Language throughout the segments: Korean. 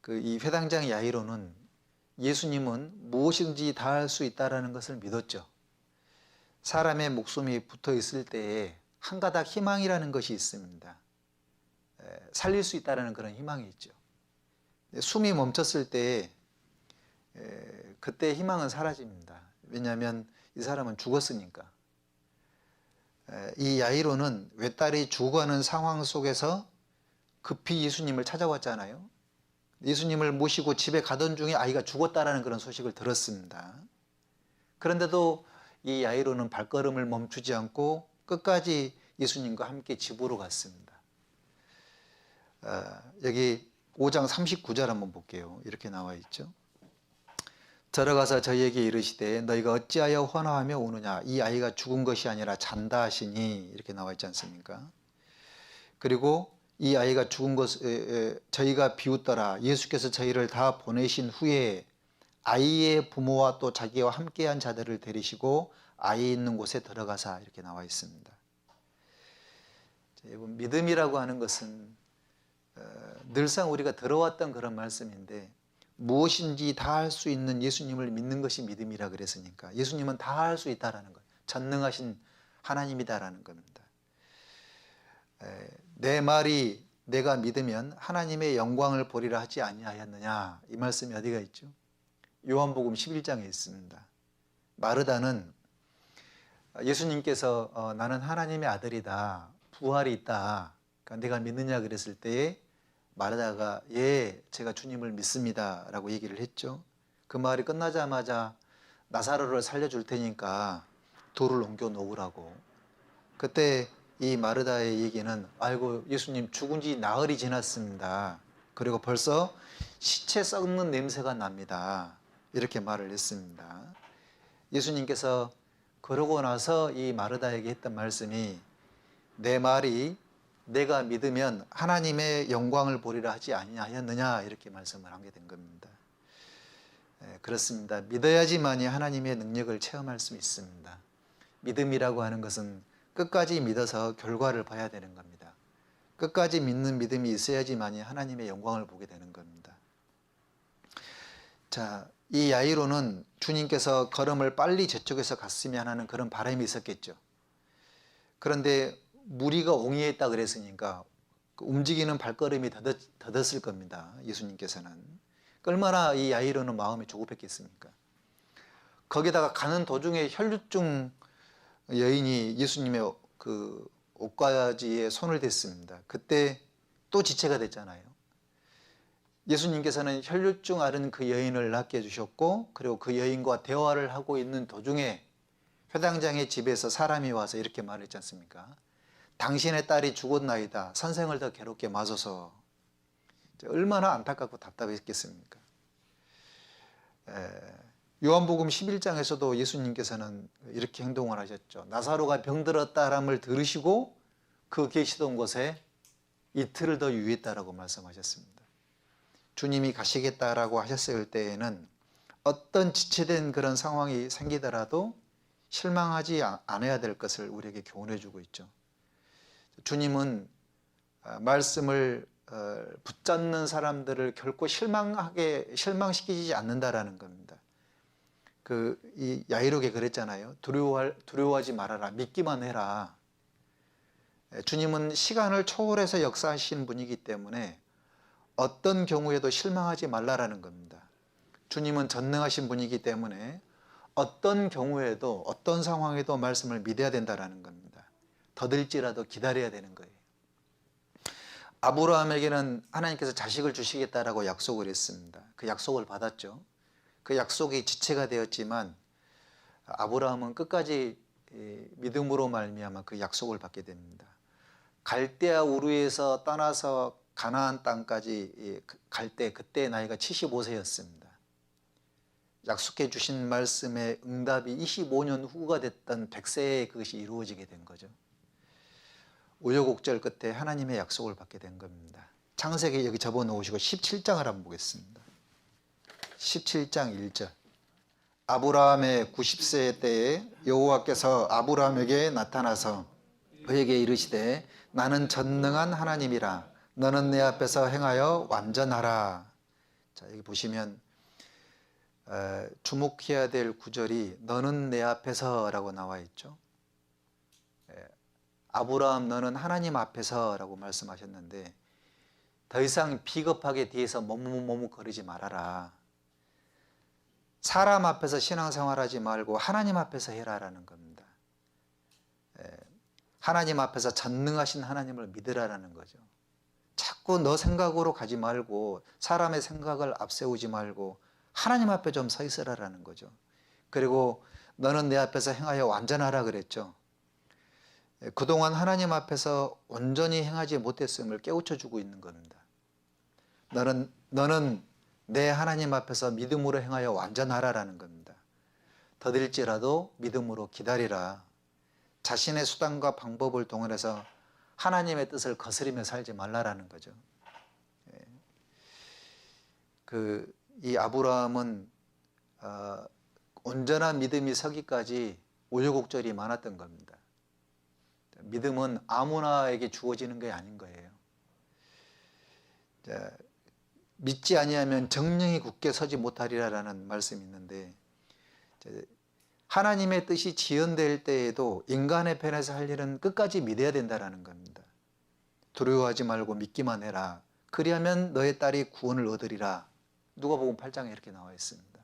이 회당장 야이로는 예수님은 무엇이든지 다 할 수 있다는 것을 믿었죠. 사람의 목숨이 붙어 있을 때에 한 가닥 희망이라는 것이 있습니다. 살릴 수 있다는 그런 희망이 있죠. 숨이 멈췄을 때에 그때 희망은 사라집니다. 왜냐하면 이 사람은 죽었으니까. 이 야이로는 외딸이 죽어가는 상황 속에서 급히 예수님을 찾아왔잖아요. 예수님을 모시고 집에 가던 중에 아이가 죽었다라는 그런 소식을 들었습니다. 그런데도 이 야이로는 발걸음을 멈추지 않고 끝까지 예수님과 함께 집으로 갔습니다. 여기 5장 39절 한번 볼게요. 이렇게 나와 있죠. 들어가서 저희에게 이르시되 너희가 어찌하여 환호하며 우느냐, 이 아이가 죽은 것이 아니라 잔다 하시니, 이렇게 나와 있지 않습니까? 그리고 이 아이가 죽은 것을 저희가 비웃더라. 예수께서 저희를 다 보내신 후에 아이의 부모와 또 자기와 함께한 자들을 데리시고 아이 있는 곳에 들어가사, 이렇게 나와 있습니다. 여러분, 믿음이라고 하는 것은 늘상 우리가 들어왔던 그런 말씀인데, 무엇인지 다 할 수 있는 예수님을 믿는 것이 믿음이라 그랬으니까 예수님은 다 할 수 있다라는 것, 전능하신 하나님이다라는 겁니다. 내 말이 내가 믿으면 하나님의 영광을 보리라 하지 아니하였느냐, 이 말씀이 어디가 있죠? 요한복음 11장에 있습니다. 마르다는 예수님께서 나는 하나님의 아들이다, 부활이 있다, 그러니까 내가 믿느냐 그랬을 때에 마르다가 예, 제가 주님을 믿습니다 라고 얘기를 했죠. 그 말이 끝나자마자 나사로를 살려줄 테니까 돌을 옮겨 놓으라고. 그때 이 마르다의 얘기는 아이고, 예수님 죽은 지 나흘이 지났습니다. 그리고 벌써 시체 썩는 냄새가 납니다. 이렇게 말을 했습니다. 예수님께서 그러고 나서 이 마르다에게 했던 말씀이 내 말이 내가 믿으면 하나님의 영광을 보리라 하지 아니하였느냐, 이렇게 말씀을 하게 된 겁니다. 그렇습니다. 믿어야지만이 하나님의 능력을 체험할 수 있습니다. 믿음이라고 하는 것은 끝까지 믿어서 결과를 봐야 되는 겁니다. 끝까지 믿는 믿음이 있어야지만이 하나님의 영광을 보게 되는 겁니다. 자, 이 야이로는 주님께서 걸음을 빨리 저쪽에서 갔으면 하는 그런 바람이 있었겠죠. 그런데 무리가 옹이했다 그랬으니까 움직이는 발걸음이 더뎠을 겁니다. 예수님께서는. 얼마나 이 야이로는 마음이 조급했겠습니까? 거기다가 가는 도중에 혈류증 여인이 예수님의 그 옷가지에 손을 댔습니다. 그때 또 지체가 됐잖아요. 예수님께서는 혈류증 앓은 그 여인을 낫게 해주셨고, 그리고 그 여인과 대화를 하고 있는 도중에 회당장의 집에서 사람이 와서 이렇게 말했지 않습니까? 당신의 딸이 죽었나이다. 선생을 더 괴롭게 마소서. 얼마나 안타깝고 답답했겠습니까? 요한복음 11장에서도 예수님께서는 이렇게 행동을 하셨죠. 나사로가 병들었다람을 들으시고 그 계시던 곳에 이틀을 더 유했다라고 말씀하셨습니다. 주님이 가시겠다라고 하셨을 때에는 어떤 지체된 그런 상황이 생기더라도 실망하지 않아야 될 것을 우리에게 교훈해 주고 있죠. 주님은 말씀을 붙잡는 사람들을 결코 실망시키지 않는다라는 겁니다. 이 야이로에게 그랬잖아요. 두려워하지 말아라. 믿기만 해라. 주님은 시간을 초월해서 역사하신 분이기 때문에 어떤 경우에도 실망하지 말라라는 겁니다. 주님은 전능하신 분이기 때문에 어떤 경우에도 어떤 상황에도 말씀을 믿어야 된다라는 겁니다. 더딜지라도 기다려야 되는 거예요. 아브라함에게는 하나님께서 자식을 주시겠다라고 약속을 했습니다. 그 약속을 받았죠. 그 약속이 지체가 되었지만 아브라함은 끝까지 믿음으로 말미암아 그 약속을 받게 됩니다. 갈대아 우르에서 떠나서 가나안 땅까지 갈 때 그때 나이가 75세였습니다. 약속해 주신 말씀의 응답이 25년 후가 됐던 100세에 그것이 이루어지게 된 거죠. 우여곡절 끝에 하나님의 약속을 받게 된 겁니다. 창세기 여기 접어놓으시고 17장을 한번 보겠습니다. 17장 1절. 아브라함의 90세 때에 여호와께서 아브라함에게 나타나서 그에게 이르시되 나는 전능한 하나님이라 너는 내 앞에서 행하여 완전하라. 자, 여기 보시면 주목해야 될 구절이 너는 내 앞에서라고 나와 있죠. 아브라함 너는 하나님 앞에서라고 말씀하셨는데 더 이상 비겁하게 뒤에서 머뭇머뭇거리지 말아라. 사람 앞에서 신앙생활하지 말고 하나님 앞에서 해라라는 겁니다. 하나님 앞에서 전능하신 하나님을 믿으라라는 거죠. 자꾸 너 생각으로 가지 말고 사람의 생각을 앞세우지 말고 하나님 앞에 좀 서 있으라라는 거죠. 그리고 너는 내 앞에서 행하여 완전하라 그랬죠. 그동안 하나님 앞에서 온전히 행하지 못했음을 깨우쳐 주고 있는 겁니다. 너는 내 하나님 앞에서 믿음으로 행하여 완전하라라는 겁니다. 더딜지라도 믿음으로 기다리라. 자신의 수단과 방법을 동원해서 하나님의 뜻을 거스리며 살지 말라라는 거죠. 이 아브라함은 온전한 믿음이 서기까지 우여곡절이 많았던 겁니다. 믿음은 아무나에게 주어지는 게 아닌 거예요. 믿지 아니하면 정령이 굳게 서지 못하리라라는 말씀이 있는데 하나님의 뜻이 지연될 때에도 인간의 편에서 할 일은 끝까지 믿어야 된다는 겁니다. 두려워하지 말고 믿기만 해라. 그리하면 너의 딸이 구원을 얻으리라. 누가복음 8장에 이렇게 나와 있습니다.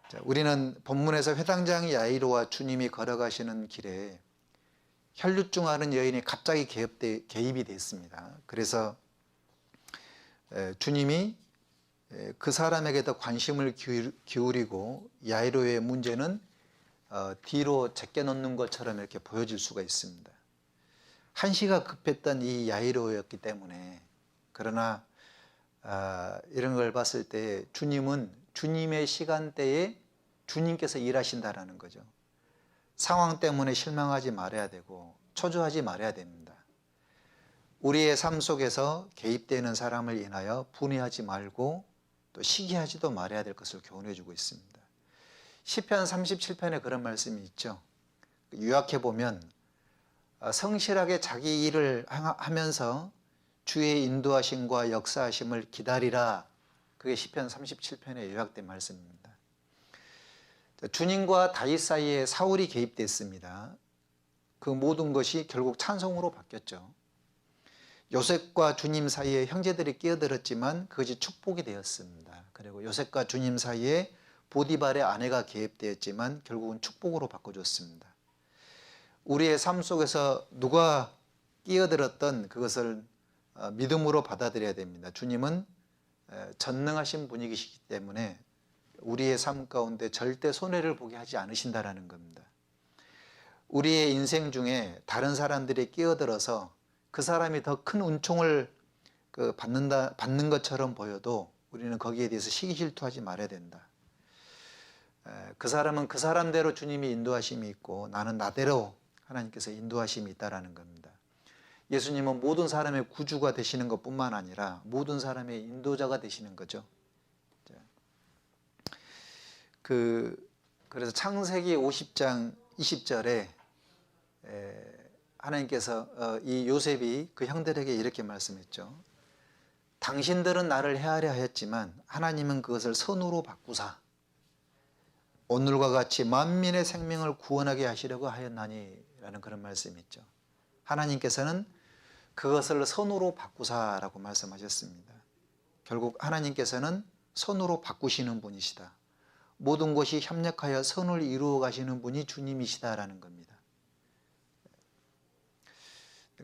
자, 우리는 본문에서 회당장 야이로와 주님이 걸어가시는 길에 혈류증 앓은 여인이 갑자기 개입이 됐습니다. 그래서 주님이 그 사람에게 더 관심을 기울이고 야이로의 문제는 뒤로 제껴놓는 것처럼 이렇게 보여질 수가 있습니다. 한시가 급했던 이 야이로였기 때문에 그러나 이런 걸 봤을 때 주님은 주님의 시간대에 주님께서 일하신다라는 거죠. 상황 때문에 실망하지 말아야 되고 초조하지 말아야 됩니다. 우리의 삶 속에서 개입되는 사람을 인하여 분해하지 말고 또 시기하지도 말아야 될 것을 교훈해 주고 있습니다. 시편 37편에 그런 말씀이 있죠. 요약해 보면 성실하게 자기 일을 하면서 주의 인도하심과 역사하심을 기다리라. 그게 시편 37편에 요약된 말씀입니다. 주님과 다윗 사이에 사울이 개입됐습니다. 그 모든 것이 결국 찬송으로 바뀌었죠. 요셉과 주님 사이에 형제들이 끼어들었지만 그것이 축복이 되었습니다. 그리고 요셉과 주님 사이에 보디발의 아내가 개입되었지만 결국은 축복으로 바꿔줬습니다. 우리의 삶 속에서 누가 끼어들었던 그것을 믿음으로 받아들여야 됩니다. 주님은 전능하신 분이시기 때문에 우리의 삶 가운데 절대 손해를 보게 하지 않으신다라는 겁니다. 우리의 인생 중에 다른 사람들이 끼어들어서 그 사람이 더 큰 은총을 받는 것처럼 보여도 우리는 거기에 대해서 시기 질투하지 말아야 된다. 그 사람은 그 사람대로 주님이 인도하심이 있고 나는 나대로 하나님께서 인도하심이 있다라는 겁니다. 예수님은 모든 사람의 구주가 되시는 것뿐만 아니라 모든 사람의 인도자가 되시는 거죠. 그래서 창세기 50장 20절에 하나님께서 이 요셉이 그 형들에게 이렇게 말씀했죠. 당신들은 나를 해하려 하였지만 하나님은 그것을 선으로 바꾸사 오늘과 같이 만민의 생명을 구원하게 하시려고 하였나니 라는 그런 말씀이 있죠. 하나님께서는 그것을 선으로 바꾸사라고 말씀하셨습니다. 결국 하나님께서는 선으로 바꾸시는 분이시다. 모든 것이 협력하여 선을 이루어 가시는 분이 주님이시다라는 겁니다.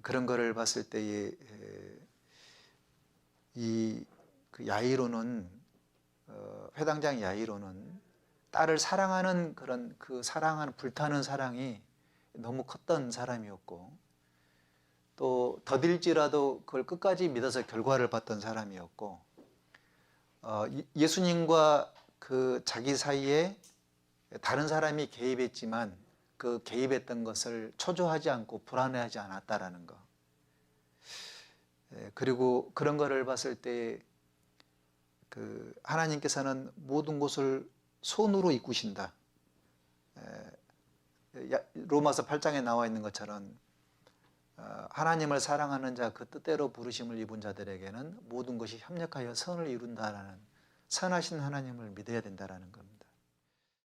그런 것을 봤을 때에 그 야이로는 회당장 야이로는 딸을 사랑하는 그런 그 사랑하는 불타는 사랑이 너무 컸던 사람이었고 또 더딜지라도 그걸 끝까지 믿어서 결과를 봤던 사람이었고 예수님과 그 자기 사이에 다른 사람이 개입했지만 그 개입했던 것을 초조하지 않고 불안해하지 않았다라는 거. 그리고 그런 거를 봤을 때 그 하나님께서는 모든 것을 손으로 이꾸신다. 로마서 8장에 나와 있는 것처럼 하나님을 사랑하는 자, 그 뜻대로 부르심을 입은 자들에게는 모든 것이 협력하여 선을 이룬다라는 선하신 하나님을 믿어야 된다라는 거예요.